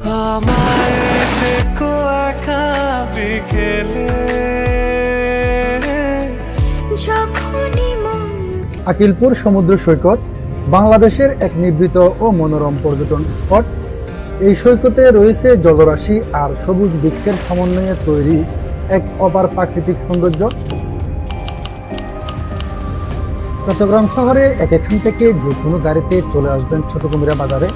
আমায় দেখো একা বিকেলে যখনই মন। আকিলপুর সমুদ্র সৈকত বাংলাদেশের এক নিভৃত ও মনোরম পর্যটন স্পট। এই সৈকতে রয়েছে জলরাশি আর সবুজ বৃক্ষের সমন্বয়ে তৈরি এক অপার প্রাকৃতিক সৌন্দর্য। চট্টগ্রাম শহরে এখান থেকে যে কোনো গাড়িতে চলে আসবেন ছোট কুমিরা বাজারে।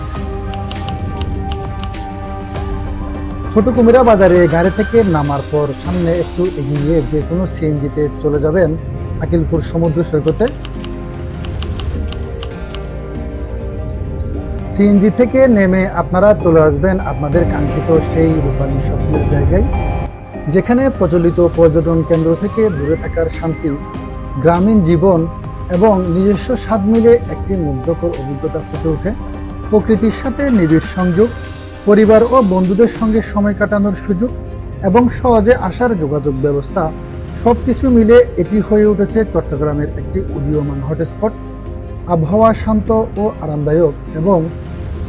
ছোট কুমিরা বাজারে গাড়ি থেকে নামার পর সামনে একটু এগিয়ে যে কোনো সিএনজিতে চলে যাবেন আকিলপুর সমুদ্র সৈকতে। সিএনজি থেকে নেমে আপনারা চলে আসবেন আপনাদের কাঙ্ক্ষিত সেই রূপালী স্বপ্নের জায়গায়, যেখানে প্রচলিত পর্যটন কেন্দ্র থেকে দূরে থাকার শান্তি, গ্রামীণ জীবন এবং নিজস্ব স্বাদ মিলে একটি মুগ্ধকর অভিজ্ঞতা ফুটে ওঠে। প্রকৃতির সাথে নিবিড় সংযোগ, পরিবার ও বন্ধুদের সঙ্গে সময় কাটানোর সুযোগ এবং সহজে আসার যোগাযোগ ব্যবস্থা সবকিছু মিলে এটি হয়ে উঠেছে চট্টগ্রামের একটি উদীয়মান হটস্পট। আবহাওয়া শান্ত ও আরামদায়ক এবং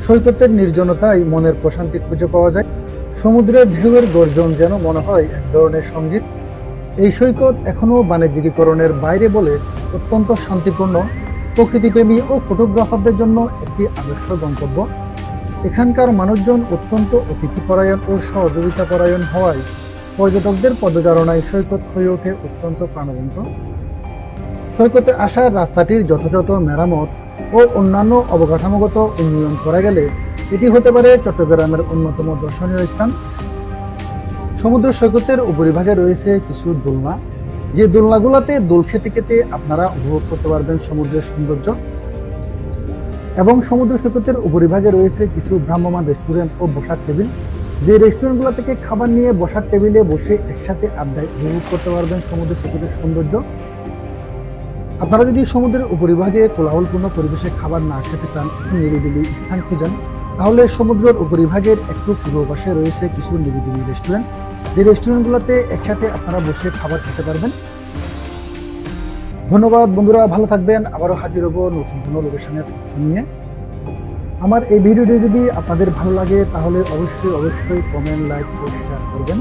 সৈকতের নির্জনতায় মনের প্রশান্তি খুঁজে পাওয়া যায়। সমুদ্রের ঢেউয়ের গর্জন যেন মনে হয় এক ধরনের সঙ্গীত। এই সৈকত এখনও বাণিজ্যিকরণের বাইরে বলে অত্যন্ত শান্তিপূর্ণ, প্রকৃতিপ্রেমী ও ফটোগ্রাফারদের জন্য একটি আদর্শ গন্তব্য। এখানকার মানুষজন অত্যন্ত অতিথিপরায়ণ ও সহযোগিতা পরায়ণ হওয়ায় পর্যটকদের পদচারণায় সৈকত হয়ে ওঠে অত্যন্ত প্রাণবন্ত। সৈকতে আসার রাস্তাটির যথাযথ মেরামত ও অন্যান্য অবকাঠামোগত উন্নয়ন করা গেলে এটি হতে পারে চট্টগ্রামের অন্যতম দর্শনীয় স্থান। সমুদ্র সৈকতের উপরিভাগে রয়েছে কিছু দোলনা, যে দোলনাগুলোতে দোল খেতে খেতে আপনারা উপভোগ করতে পারবেন সমুদ্রের সৌন্দর্য। এবং সমুদ্র সৈকতের উপরিভাগে রয়েছে কিছু ভ্রাম্যমাণ রেস্টুরেন্ট ও বসার টেবিল, যে রেস্টুরেন্টগুলো থেকে খাবার নিয়ে বসার টেবিলে বসে একসাথে আড্ডায় উপভোগ করতে পারবেন সমুদ্র সৈকতের সৌন্দর্য। আপনারা যদি সমুদ্রের উপরিভাগে কোলাহলপূর্ণ পরিবেশে খাবার না খেতে চান, নিরিবিলি স্থান খুঁজেন, তাহলে সমুদ্রের উপরিভাগের একটু পূর্ব পাশে রয়েছে কিছু নিরিবিলি রেস্টুরেন্ট, যে রেস্টুরেন্টগুলোতে একসাথে আপনারা বসে খাবার খেতে পারবেন। ধন্যবাদ বন্ধুরা, ভালো থাকবেন। আবারও হাজির হব নতুন কোনো লোকেশনের তথ্য নিয়ে। আমার এই ভিডিওটি যদি আপনাদের ভালো লাগে তাহলে অবশ্যই কমেন্ট, লাইক ও শেয়ার করবেন।